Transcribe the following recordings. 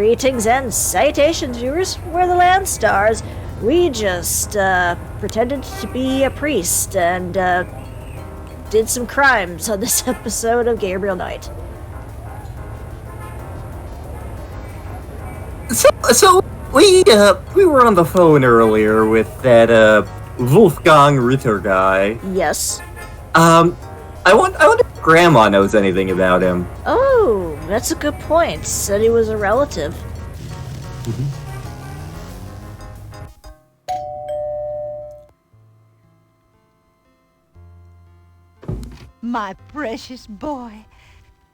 Greetings and salutations, viewers. We're the Land Stars. We just pretended to be a priest and did some crimes on this episode of Gabriel Knight. So we were on the phone earlier with that Wolfgang Ritter guy. Yes. I wonder if Grandma knows anything about him. Oh, that's a good point. Said he was a relative. My precious boy.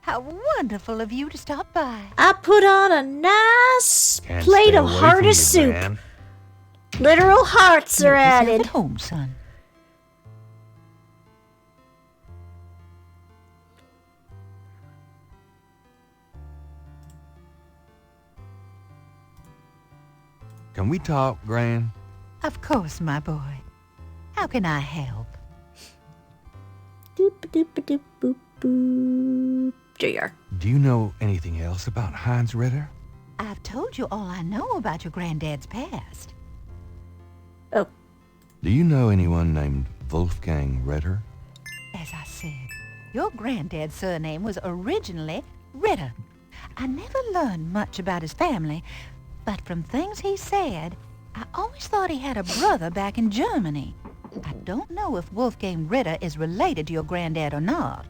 How wonderful of you to stop by. I put on a nice plate of hearty soup. Man. Literal hearts are Make yourself added. at home, son. Can we talk, Gran? Of course, my boy. How can I help? Doop doop doop boop boop. JR. Do you know anything else about Heinz Ritter? I've told you all I know about your granddad's past. Oh, Do you know anyone named Wolfgang Ritter? As I said, your granddad's surname was originally Ritter. I never learned much about his family, but from things he said, I always thought he had a brother back in Germany. I don't know if Wolfgang Ritter is related to your granddad or not.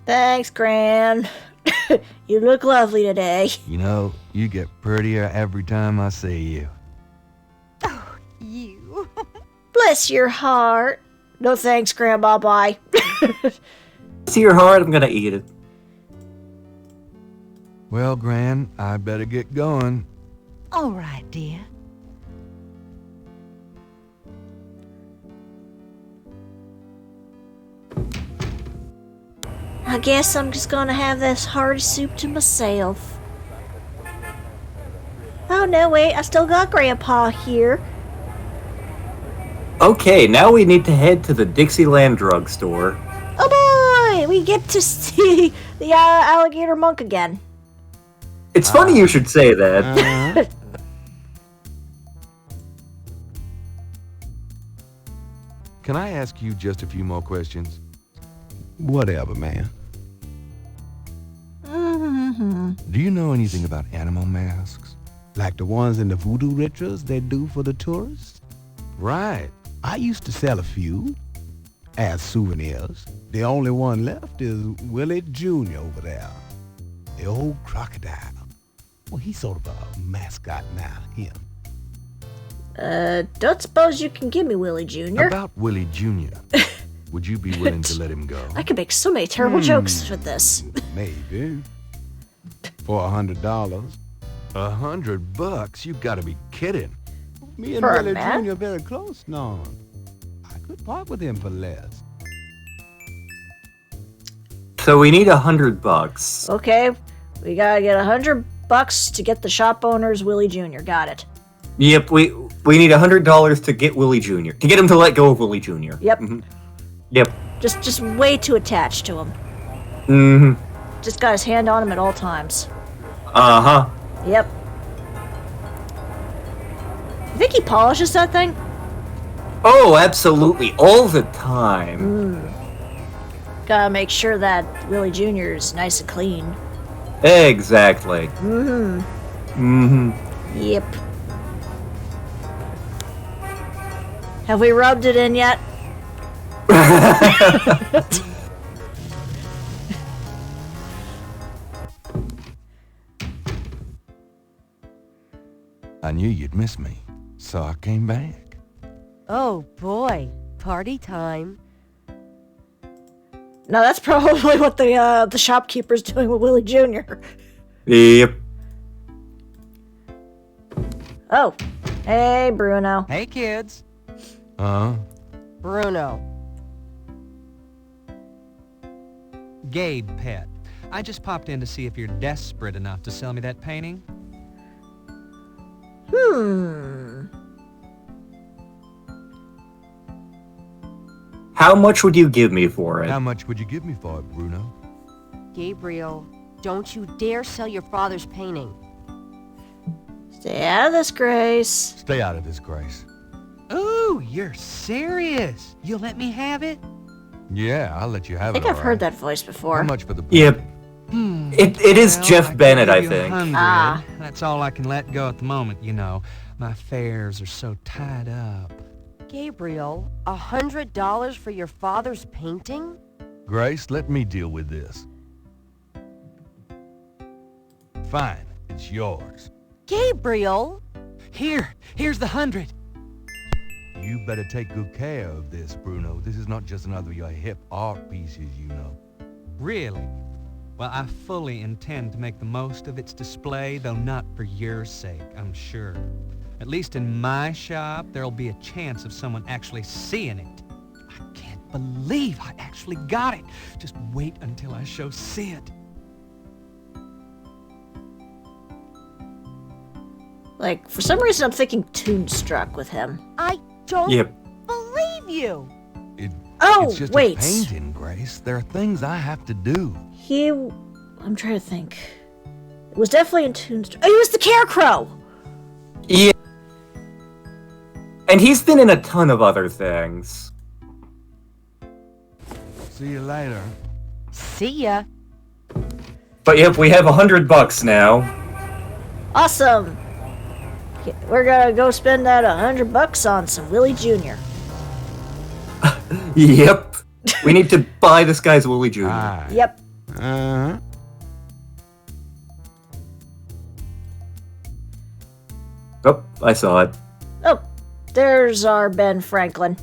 thanks, Gran. You look lovely today. You know, you get prettier every time I see you. Oh, you. Bless your heart. No thanks, Grandma. Bye. See your heart, I'm gonna eat it. Well, Gran, I better get going. All right, dear. I guess I'm just gonna have this hearty soup to myself. Oh, no, wait. I still got Grandpa here. Okay, now we need to head to the Dixieland drugstore. Oh, boy! We get to see the alligator monk again. It's funny you should say that. Can I ask you just a few more questions? Whatever, man. Do you know anything about animal masks? Like the ones in the voodoo rituals they do for the tourists? Right. I used to sell a few as souvenirs. The only one left is Willie Jr. over there. The old crocodile. Well, he's sort of a mascot now, him. Don't suppose you can give me Willie Jr.? About Willie Jr. Would you be willing to let him go? I could make so many terrible jokes with this. Maybe. For $100. $100? You gotta be kidding. Me and For a Willie man? Jr. very close now. I could part with him for less. So we need $100. Okay, we gotta get $100 to get the shop owner's Willie Jr. Got it. Yep, we need $100 to get Willie Jr. To get him to let go of Willie Jr. Yep. Yep. Just way too attached to him. Mm-hmm. Just got his hand on him at all times. Uh-huh. Yep. You think he polishes that thing? Oh, absolutely. All the time. Gotta make sure that Willie Jr. is nice and clean. Exactly. Yep. Have we rubbed it in yet? I knew you'd miss me, so I came back. Oh boy, party time. No, that's probably what the shopkeeper's doing with Willie Jr. Yep. Oh, hey Bruno. Hey, kids. Bruno. Gabe, pet. I just popped in to see if you're desperate enough to sell me that painting. How much would you give me for it? How much would you give me for it, Bruno? Gabriel, don't you dare sell your father's painting. Stay out of this, Grace. Stay out of this, Grace. Ooh, you're serious? You'll let me have it? Yeah, I'll let you have I it. think I've all heard right. that voice before. How much for the Yep. It is Well, Jeff I can Bennett, give I you think. 100. Ah. That's all I can let go at the moment, you know. My fares are so tied up. Gabriel, $100 for your father's painting? Grace, let me deal with this. Fine, it's yours. Gabriel! Here's the 100. You better take good care of this, Bruno. This is not just another of your hip art pieces, you know. Really? Well, I fully intend to make the most of its display, though not for your sake, I'm sure. At least in my shop, there'll be a chance of someone actually seeing it. I can't believe I actually got it. Just wait until I show Sid. Like, for some reason, I'm thinking Toonstruck with him. I don't Yep. believe you! Oh, It's just wait. a painting, Grace. There are things I have to do. I'm trying to think. It was definitely in Toonstruck. Oh, he was the Carecrow! Yeah. And he's been in a ton of other things. See you later. See ya. But yep, we have $100 now. Awesome! Okay, we're gonna go spend that $100 on some Willie Jr. Yep. We need to buy this guy's Willie Jr. Aye. Yep. Uh-huh. Oh, I saw it. Oh, there's our Ben Franklin.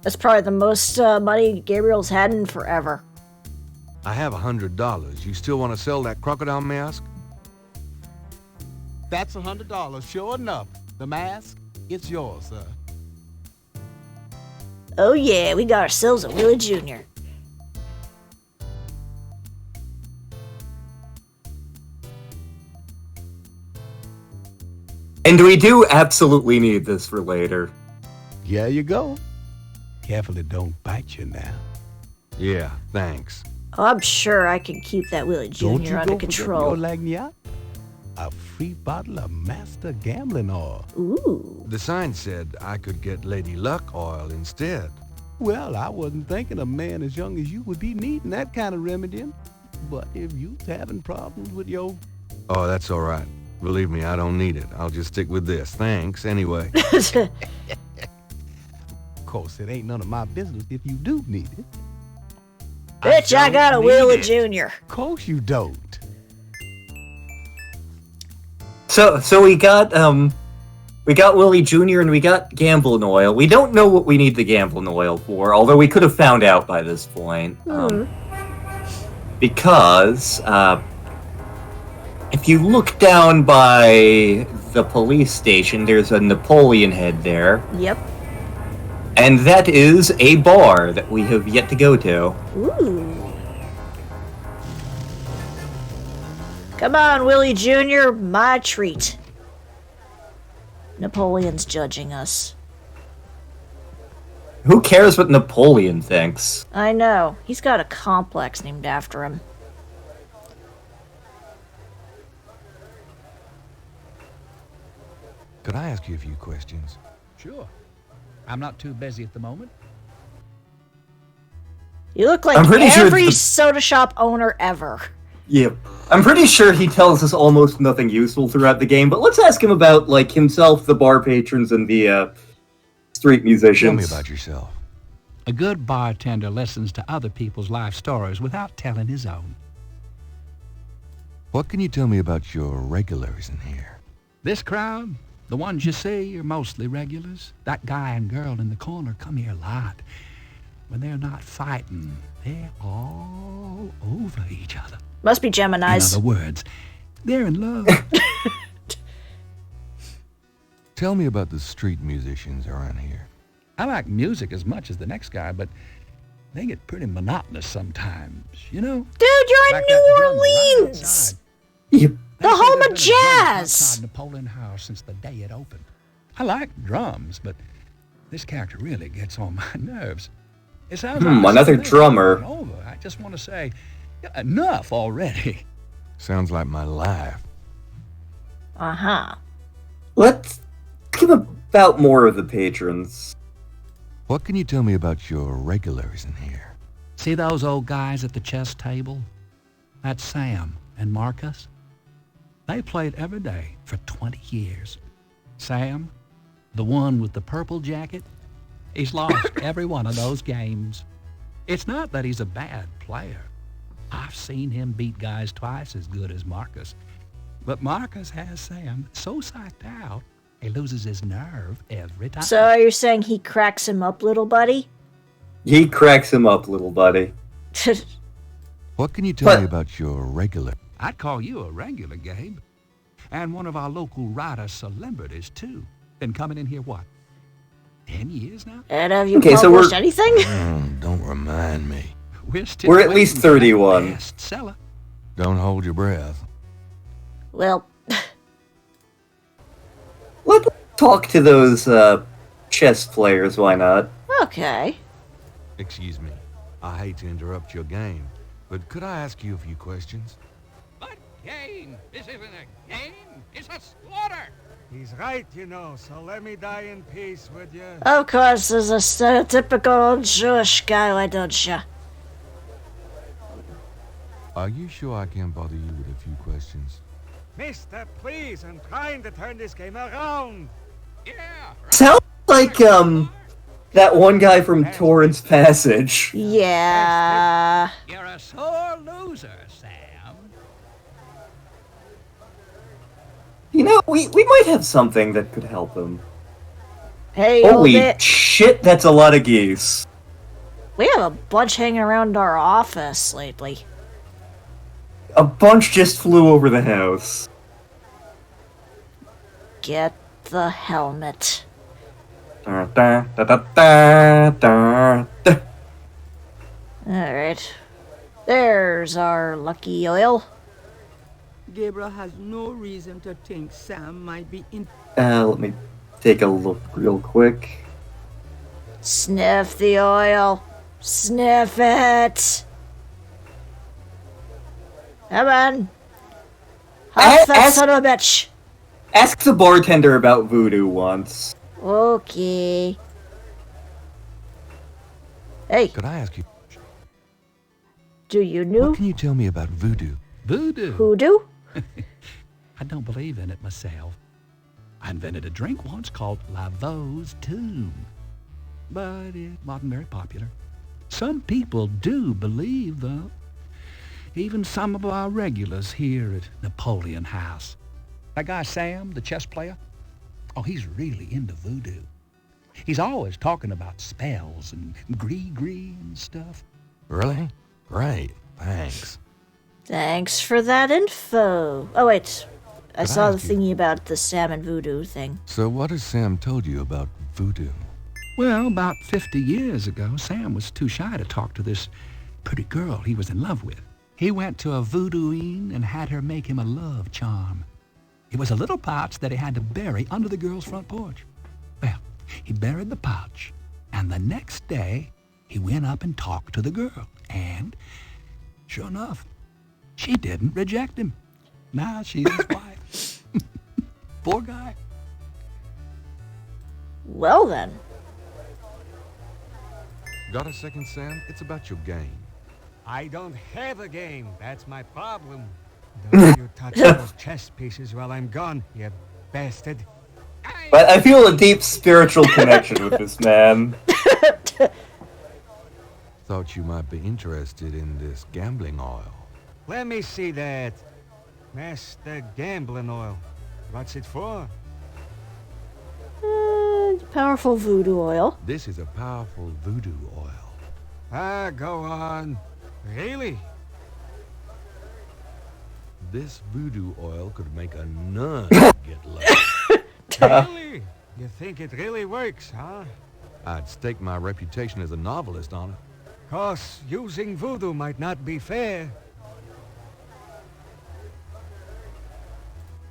That's probably the most money Gabriel's had in forever. I have $100. You still want to sell that crocodile mask? That's $100, sure enough. The mask, it's yours, sir. Oh yeah, we got ourselves a Willie Jr. And we do absolutely need this for later. Here you go. Careful it don't bite you now. Yeah, thanks. Oh, I'm sure I can keep that Willie Don't Jr. you under go control. forget your lagniappe? A free bottle of Master Gambling Oil. Ooh. The sign said I could get Lady Luck oil instead. Well, I wasn't thinking a man as young as you would be needing that kind of remedying. But if you's having problems with your... Oh, that's all right. Believe me, I don't need it. I'll just stick with this. Thanks, anyway. Of course, it ain't none of my business if you do need it. Bitch, I got a don't Willie need it. Jr. Of course you don't. So we got Willie Jr. and we got gambling oil. We don't know what we need the gambling oil for, although we could have found out by this point. Because if you look down by the police station, there's a Napoleon head there, Yep. and that is a bar that we have yet to go to. Ooh. Come on, Willie Jr., my treat. Napoleon's judging us. Who cares what Napoleon thinks? I know. He's got a complex named after him. Could I ask you a few questions? Sure. I'm not too busy at the moment. You look like I'm pretty sure every the- soda shop owner ever. Yep. I'm pretty sure he tells us almost nothing useful throughout the game, but let's ask him about, like, himself, the bar patrons, and the, street musicians. Tell me about yourself. A good bartender listens to other people's life stories without telling his own. What can you tell me about your regulars in here? This crowd, the ones you see, are mostly regulars. That guy and girl in the corner come here a lot. When they're not fighting, they're all over each other. Must be In Geminis. other words, they're in love. Tell me about the street musicians around here. I like music as much as the next guy, but they get pretty monotonous sometimes, you know? Dude, you're in Like New that drummer right Orleans! outside. Yep. The They say home there's of been a drummer jazz! outside Napoleon House since the day it opened. I like drums, but this character really gets on my nerves. It sounds like the another same thing drummer. over and over. I just want to say, enough already. Sounds like my life. Uh-huh. Let's give about more of the patrons. What can you tell me about your regulars in here? See those old guys at the chess table? That's Sam and Marcus. They played every day for 20 years. Sam, the one with the purple jacket, he's lost every one of those games. It's not that he's a bad player. I've seen him beat guys twice as good as Marcus. But Marcus has Sam so psyched out, he loses his nerve every time. So are you saying he cracks him up, little buddy? He cracks him up, little buddy. What can you tell me about your regular? I'd call you a regular, Gabe. And one of our local writer celebrities, too. Been coming in here, what, 10 years now? And have you Okay, so published we're- anything? Don't remind me. We're at least waiting for that 31. bestseller. Don't hold your breath. Well, Let's talk to those chess players, why not? okay. Excuse me. I hate to interrupt your game, but could I ask you a few questions? But game, this isn't a game, it's a slaughter. He's right, you know, so let me die in peace, would you? Of course, as a stereotypical Jewish guy, why don't you? Are you sure I can't bother you with a few questions? Mister, please, I'm trying to turn this game around. Yeah, right. Sounds like, that one guy from Torrance Passage. Yeah. You're a sore loser, Sam. You know, we might have something that could help him. Hey, Holy old it. shit, that's a lot of geese. We have a bunch hanging around our office lately. A bunch just flew over the house. Get the helmet. Da, da, da, da, da, da, da. Alright. There's our lucky oil. Gabriel has no reason to think Sam might be in. Let me take a look real quick. Sniff the oil. Sniff it. Come on. Huff that son of a bitch. Ask the bartender about voodoo once. Okay. Hey, Could I ask you, do you what know can you tell me about voodoo? Voodoo. hoodoo? I don't believe in it myself. I invented a drink once called Laveau's Tomb, but it wasn't very popular. Some people do believe, though. Even some of our regulars here at Napoleon House. That guy Sam, the chess player, oh, he's really into voodoo. He's always talking about spells and gree-gree and stuff. Really? Great. Thanks. Thanks for that info. Oh, wait. I Could I saw the ask you- thingy about the salmon voodoo thing. So what has Sam told you about voodoo? Well, about 50 years ago, Sam was too shy to talk to this pretty girl he was in love with. He went to a voodooine and had her make him a love charm. It was a little pouch that he had to bury under the girl's front porch. Well, he buried the pouch, and the next day, he went up and talked to the girl. And, sure enough, she didn't reject him. Now she's his wife. Poor guy. Well then. Got a second, Sam? It's about your game. I don't have a game. That's my problem. Don't you touch those chess pieces while I'm gone, you bastard. But I feel a deep spiritual connection with this man. Thought you might be interested in this gambling oil. Let me see that. Master Gambling Oil. What's it for? Powerful voodoo oil. This is a powerful voodoo oil. Ah, go on. Really? This voodoo oil could make a nun get lucky. Really? You think it really works, huh? I'd stake my reputation as a novelist on it. 'Cause using voodoo might not be fair.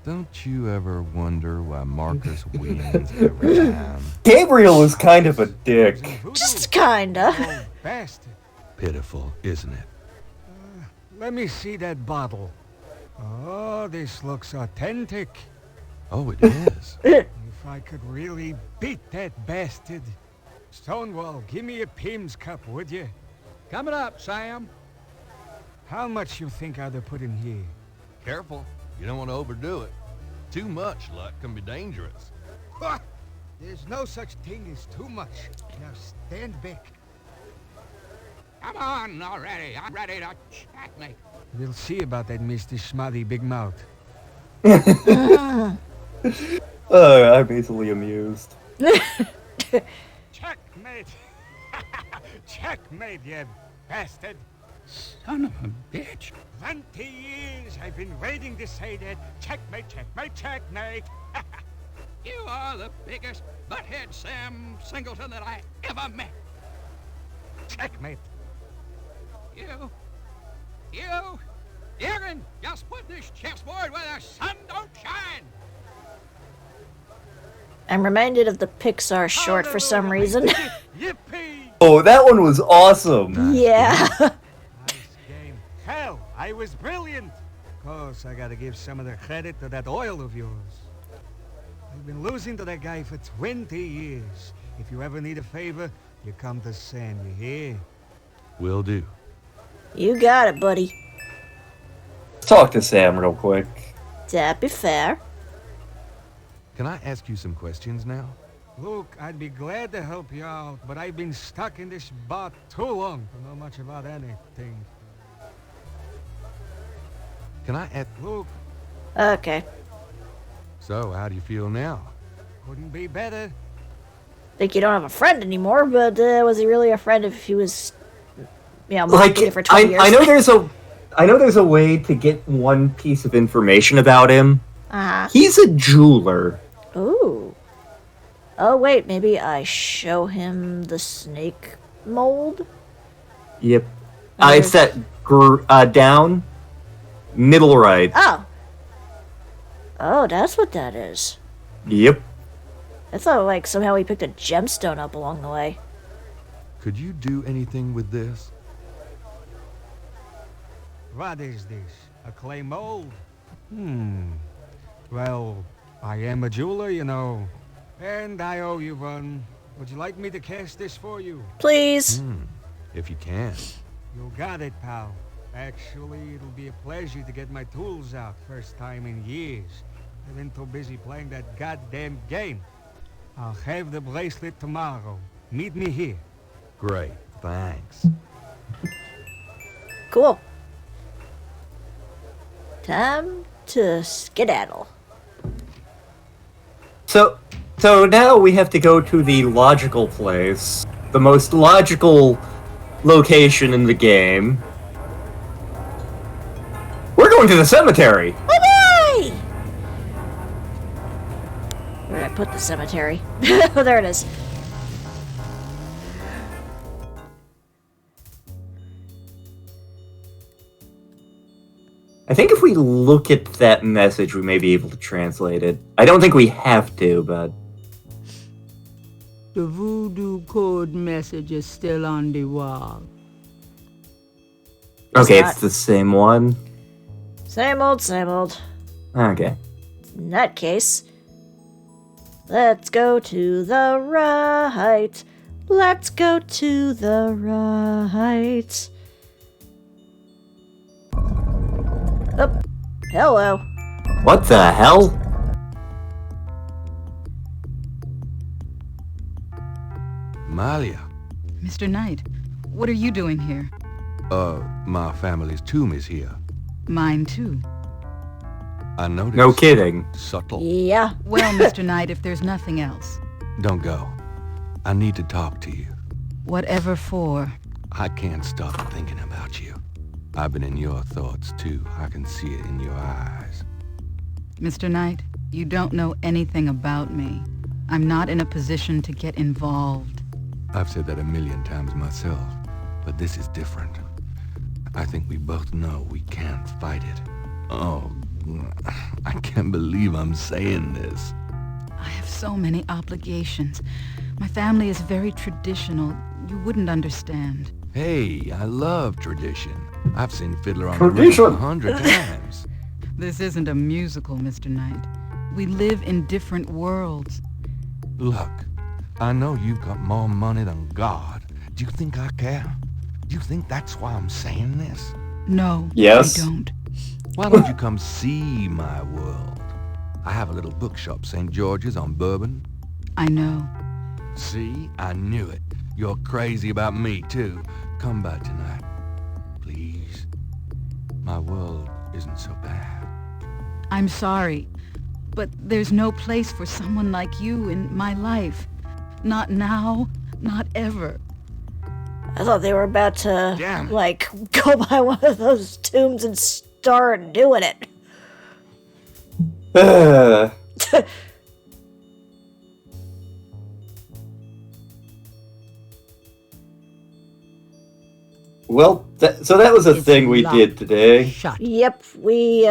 Don't you ever wonder why Marcus wins every time? Gabriel is kind of a dick. Using voodoo. Just kinda. Oh, bastard. Pitiful, isn't it? Let me see that bottle. Oh, this looks authentic. Oh, it is. If I could really beat that bastard. Stonewall, give me a Pim's cup, would you? Coming up, Sam. How much you think I'd have put in here? Careful. You don't want to overdo it. Too much luck can be dangerous. What? There's no such thing as too much. Now stand back. Come on already. I'm ready to checkmate. We'll see about that, Mr. Schmutty Big Mouth. I'm easily amused. Checkmate! Checkmate, you bastard! Son of a bitch. 20 years I've been waiting to say that. Checkmate, checkmate, checkmate! You are the biggest butthead Sam Singleton that I ever met. Checkmate! You can just put this chessboard where the sun don't shine. I'm reminded of the Pixar short for some reason. Yippee! Oh, that one was awesome. Yeah. Nice game. Hell, I was brilliant. Of course, I gotta give some of the credit to that oil of yours. I've been losing to that guy for 20 years. If you ever need a favor, you come to Sam, you hear? Will do. You got it, buddy. Let's talk to Sam real quick. That'd be fair. Can I ask you some questions now? Look, I'd be glad to help you out, but I've been stuck in this bot too long to know much about anything. Can I ask... Look, Okay. So, how do you feel now? couldn't be better. Think you don't have a friend anymore, but was he really a friend if he was, Like, mocking you for 20 years? I know there's a way to get one piece of information about him. Uh-huh. He's a jeweler. Ooh. Oh, wait, maybe I show him the snake mold? Yep. It's that down, middle right. Oh. Oh, that's what that is. Yep. I thought, like, somehow he picked a gemstone up along the way. Could you do anything with this? What is this? A clay mold? Well, I am a jeweler, you know. And I owe you one. Would you like me to cast this for you? Please. If you can. You got it, pal. Actually, it'll be a pleasure to get my tools out. First time in years. I've been too busy playing that goddamn game. I'll have the bracelet tomorrow. Meet me here. Great. Thanks. Cool. Time to skedaddle. So now we have to go to the logical place. The most logical location in the game. We're going to the cemetery! Bye-bye! Where did I put the cemetery? Oh, there it is. I think if we look at that message, we may be able to translate it. I don't think we have to, but... The voodoo code message is still on the wall. Okay, not- it's the same one. Same old, same old. Okay. In that case, let's go to the right. Let's go to the right. Oh, hello. What the hell? Malia. Mr. Knight, what are you doing here? My family's tomb is here. Mine too. I noticed. No kidding. Subtle. Yeah. Well, Mr. Knight, if there's nothing else. Don't go. I need to talk to you. Whatever for. I can't stop thinking about you. I've been in your thoughts too. I can see it in your eyes. Mr. Knight, you don't know anything about me. I'm not in a position to get involved. I've said that 1,000,000 times myself, but this is different. I think we both know we can't fight it. Oh, I can't believe I'm saying this. I have so many obligations. My family is very traditional. You wouldn't understand. Hey, I love tradition. I've seen Fiddler on the Roof Tradition. 100 times. This isn't a musical, Mr. Knight. We live in different worlds. Look, I know you've got more money than God. Do you think I care? Do you think that's why I'm saying this? No, Yes. I don't. Why don't you come see my world? I have a little bookshop, St. George's on Bourbon. I know. See? I knew it. You're crazy about me, too. Come by tonight. Please. My world isn't so bad. I'm sorry, but there's no place for someone like you in my life. Not now, not ever. I thought they were about to, Damn. like, go by one of those tombs and start doing it. Well, so that was a It's thing we locked. did today. Shut. Yep, we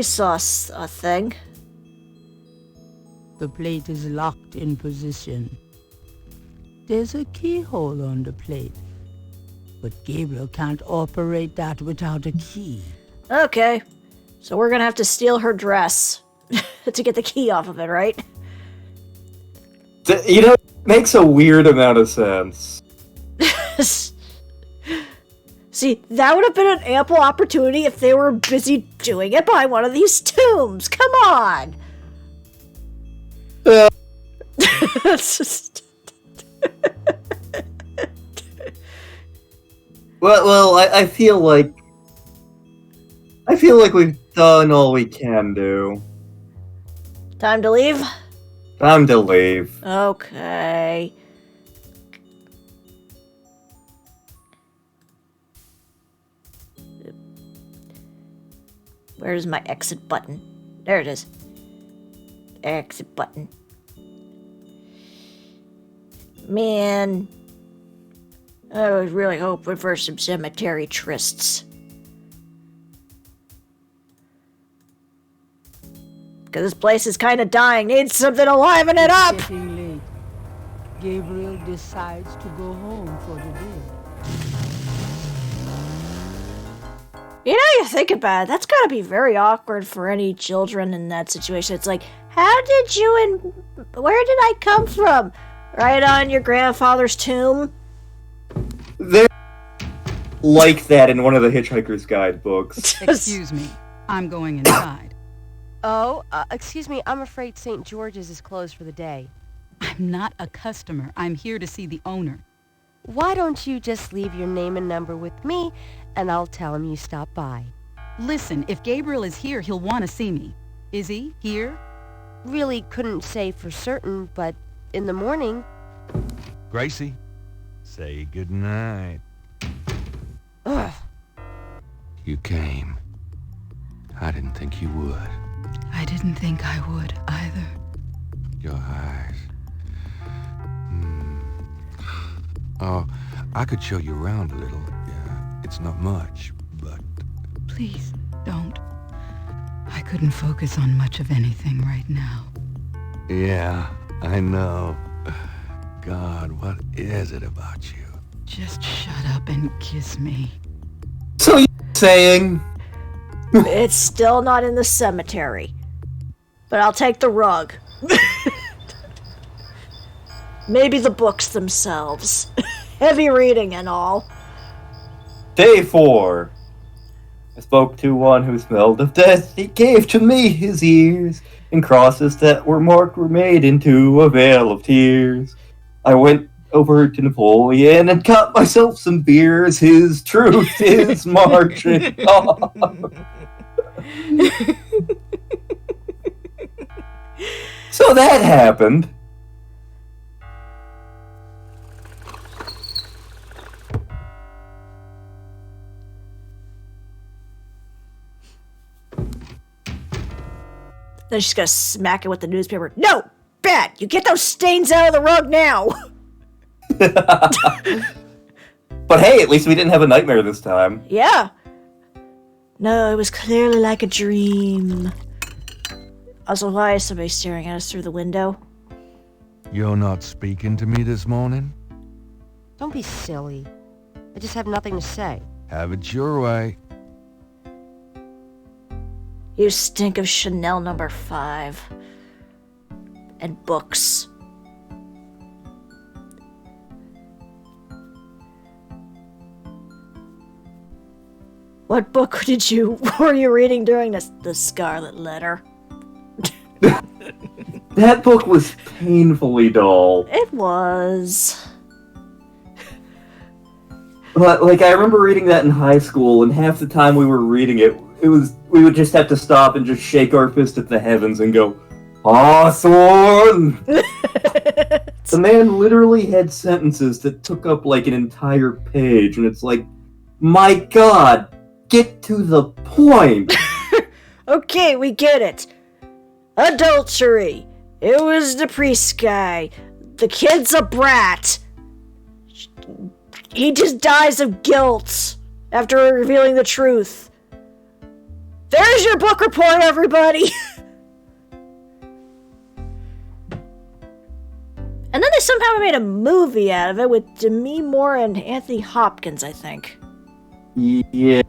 saw a thing. The plate is locked in position. There's a keyhole on the plate. But Gabriel can't operate that without a key. Okay, so we're gonna have to steal her dress to get the key off of it, right? You know, it makes a weird amount of sense. See, that would have been an ample opportunity if they were busy doing it by one of these tombs. Come on! It's just... Well, I feel like we've done all we can do. Time to leave? Time to leave. Okay. Where's my exit button? There it is. Exit button. Man. I was really hoping for some cemetery trysts. Because this place is kind of dying. Needs something to liven it up! It's getting late. Gabriel decides to go home for the day. You know, you think about it, that's gotta be very awkward for any children in that situation. It's like, how did you and where did I come from? Right on your grandfather's tomb? They're like that in one of the Hitchhiker's Guidebooks. Excuse me. I'm going inside. Oh, excuse me, I'm afraid St. George's is closed for the day. I'm not a customer. I'm here to see the owner. Why don't you just leave your name and number with me, and I'll tell him you stopped by. Listen, if Gabriel is here, he'll want to see me. Is he here? Really couldn't say for certain, but in the morning... Gracie, say goodnight. Ugh. You came. I didn't think you would. I didn't think I would either. Your eyes. Oh, I could show you around a little. Yeah, it's not much, but... Please, don't. I couldn't focus on much of anything right now. Yeah, I know. God, what is it about you? Just shut up and kiss me. So you're saying... It's still not in the cemetery. But I'll take the rug. Maybe the books themselves. Heavy reading and all. Day 4. I spoke to one who smelled of death. He gave to me his ears, and crosses that were marked were made into a veil of tears. I went over to Napoleon and got myself some beers. His truth is marching on. So that happened. Then she's gonna smack it with the newspaper. No! Bad! You get those stains out of the rug now! But hey, at least we didn't have a nightmare this time. Yeah. No, it was clearly like a dream. Also, why is somebody staring at us through the window? You're not speaking to me this morning? Don't be silly. I just have nothing to say. Have it your way. You stink of Chanel number 5. And books. What book were you reading during the Scarlet Letter? That book was painfully dull. It was. But, like, I remember reading that in high school, and half the time we were reading it, we would just have to stop and just shake our fist at the heavens and go, awesome! The man literally had sentences that took up, like, an entire page, and it's like, my god, get to the point! Okay, we get it. Adultery. It was the priest guy. The kid's a brat. He just dies of guilt after revealing the truth. There's your book report, everybody! And then they somehow made a movie out of it with Demi Moore and Anthony Hopkins, I think. Yeah.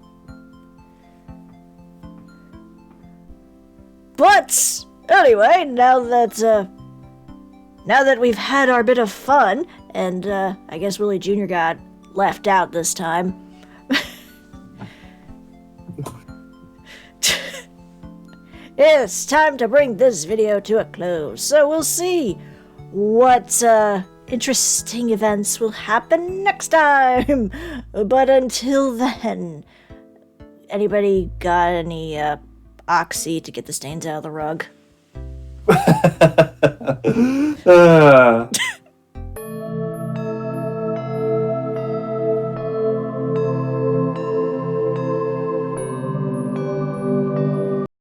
But anyway, now that we've had our bit of fun, and I guess Willie Jr. got left out this time. It's time to bring this video to a close, so we'll see what interesting events will happen next time. But until then, anybody got any Oxy to get the stains out of the rug?